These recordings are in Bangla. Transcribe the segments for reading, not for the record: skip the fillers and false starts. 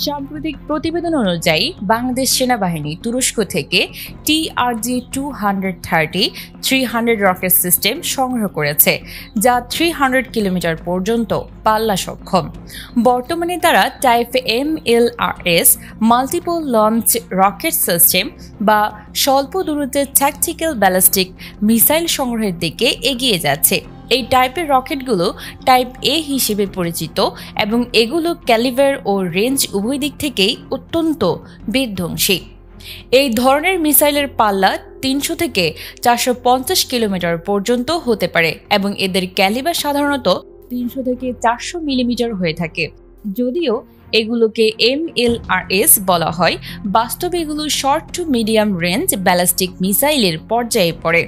সাম্প্রতিক প্রতিবেদন অনুযায়ী বাংলাদেশ সেনাবাহিনী তুরস্ক থেকে TRG-230-300 রকেট সিস্টেম সংগ্রহ করেছে, যা 300 কিলোমিটার পর্যন্ত পাল্লা সক্ষম। বর্তমানে তারা type MLRS multiple launch rocket system বা স্বল্প দূরত্বের ট্যাকটিক্যাল ব্যালিস্টিক মিসাইল সংগ্রহের দিকে এগিয়ে যাচ্ছে। এই টাইপের রকেটগুলো টাইপ এ হিসেবে পরিচিত এবং এগুলো ক্যালিভার ও রেঞ্জ উভয় দিক থেকেই অত্যন্ত বিধ্বংসী। এই ধরনের মিসাইলের পাল্লা 300 থেকে 450 কিলোমিটার পর্যন্ত হতে পারে এবং এদের ক্যালিভার সাধারণত 300 থেকে 400 মিলিমিটার হয়ে থাকে। যদিও এগুলোকে MLRS বলা হয়, বাস্তবে এগুলো short to medium range ballistic মিসাইলের পর্যায়ে পড়ে।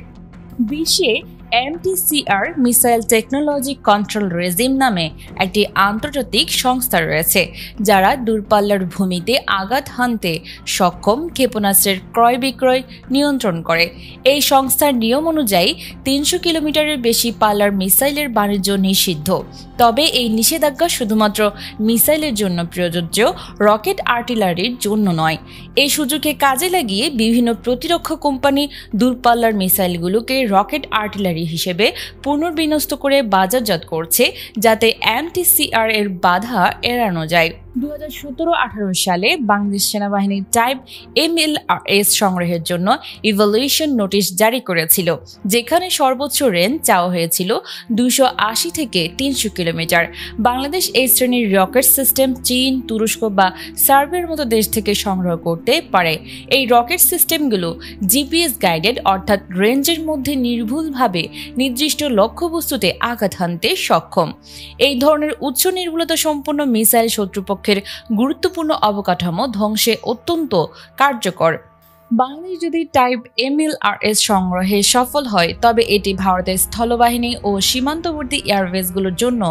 বিশ্বে MTCR missile technology control regime নামে একটি আন্তর্জাতিক সংস্থা রয়েছে, যারা দূরপাল্লার ভূমিতে আঘাত হানতে সক্ষম ক্ষেপণাস্ত্রের ক্রয় বিক্রয় নিয়ন্ত্রণ করে। এই সংস্থার নিয়ম অনুযায়ী 300 কিলোমিটারের বেশি পাল্লার মিসাইলের বাণিজ্য নিষিদ্ধ। তবে এই নিষেধাজ্ঞা শুধুমাত্র মিসাইলের জন্য প্রযোজ্য, রকেট আর্টিলারির জন্য নয়। এই সুযোগকে কাজে লাগিয়ে বিভিন্ন প্রতিরক্ষা কোম্পানি দূরপাল্লার মিসাইলগুলোকে রকেট আর্টিলারি হিসেবে পুনর্বিন্যস্ত করে বাজারজাত করছে, যাতে MTCR এর বাধা এড়ানো যায়। 2017-18 সালে বাংলাদেশ সেনাবাহিনী টাইপ MLRS সংগ্রহের জন্য ইভ্যালুয়েশন নোটিশ জারি করেছিল, যেখানে সর্বোচ্চ রেঞ্জ চাওয়া হয়েছিল 280 থেকে 300 কিলোমিটার। বাংলাদেশ এই শ্রেণীর রকেট সিস্টেম চীন, তুরস্ক বা সার্বিয়ার মতো দেশ থেকে সংগ্রহ করতে পারে। এই রকেট সিস্টেমগুলো GPS গাইডেড, অর্থাৎ রেঞ্জের মধ্যে নির্ভুলভাবে নির্দিষ্ট লক্ষ্যবস্তুতে আঘাত হানতে সক্ষম। এই ধরনের উচ্চ নির্ভুলতা সম্পন্ন মিসাইল শত্রুপক্ষের গুরুত্বপূর্ণ অবকাঠামো ধ্বংসে অত্যন্ত কার্যকর। বাংলাদেশ যদি টাইপ MLRS সংগ্রহে সফল হয়, তবে এটি ভারতের স্থলবাহিনী ও সীমান্তবর্তী এয়ারবেসগুলোর জন্য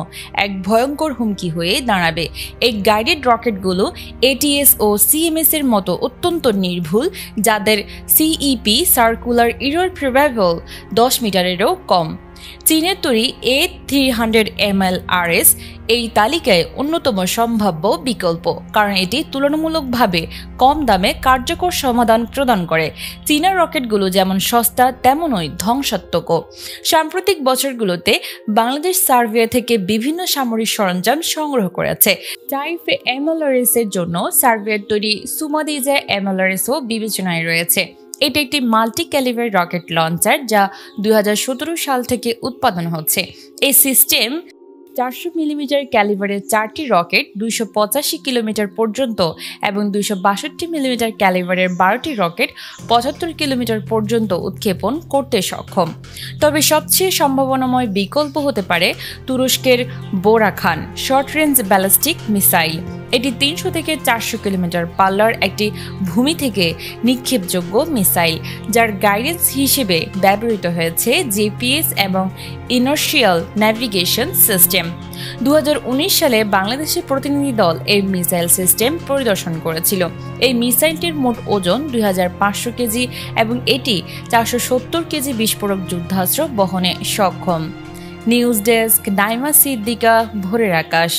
এক ভয়ঙ্কর হুমকি হয়ে দাঁড়াবে। এই গাইডেড রকেটগুলো ATS ও CMS এর মতো অত্যন্ত নির্ভুল, যাদের CEP সার্কুলার এরর প্রবাবল 10 মিটারেরও কম। চীনের তৈরি A300 MLRS এই তালিকায় অন্যতম সম্ভাব্য বিকল্প, কারণ এটি তুলনামূলকভাবে কম দামে কার্যকর সমাধান প্রদান করে। চীনা রকেটগুলো যেমন সস্তা তেমনই ধ্বংসাত্মকও। সাম্প্রতিক বছরগুলোতে বাংলাদেশ সার্বিয়া থেকে বিভিন্ন সামরিক সরঞ্জাম সংগ্রহ করেছে। টাইপ MLRS এর জন্য সার্বিয়ার তৈরি সুমাদিজা MLRSও বিবেচনায় রয়েছে। এটি একটি মাল্টি ক্যালিভার রকেট লঞ্চার, যা 2017 সাল থেকে উৎপাদন হচ্ছে। এই সিস্টেম 400 মিলিমিটার ক্যালিভারের 4টি রকেট 285 কিলোমিটার পর্যন্ত এবং 262 মিলিমিটার ক্যালিভারের 12টি রকেট 75 কিলোমিটার পর্যন্ত উৎক্ষেপণ করতে সক্ষম। তবে সবচেয়ে সম্ভাবনাময় বিকল্প হতে পারে তুরস্কের বোরাখান শর্ট রেঞ্জ ব্যালিস্টিক মিসাইল। এটি 300 থেকে 400 কিলোমিটার পাল্লার একটি ভূমি থেকে নিক্ষেপযোগ্য মিসাইল, যার গাইডেন্স হিসেবে ব্যবহৃত হয়েছে GPS এবং ইনার্শিয়াল ন্যাভিগেশন সিস্টেম। 2019 সালে বাংলাদেশের প্রতিনিধি দল এই মিসাইল সিস্টেম পরিদর্শন করেছিল। এই মিসাইলটির মোট ওজন 2500 কেজি এবং এটি 470 কেজি বিস্ফোরক যুদ্ধাস্ত্র বহনে সক্ষম। নিউজ ডেস্ক, নাইমা সিদ্দিকা, ভোরের আকাশ।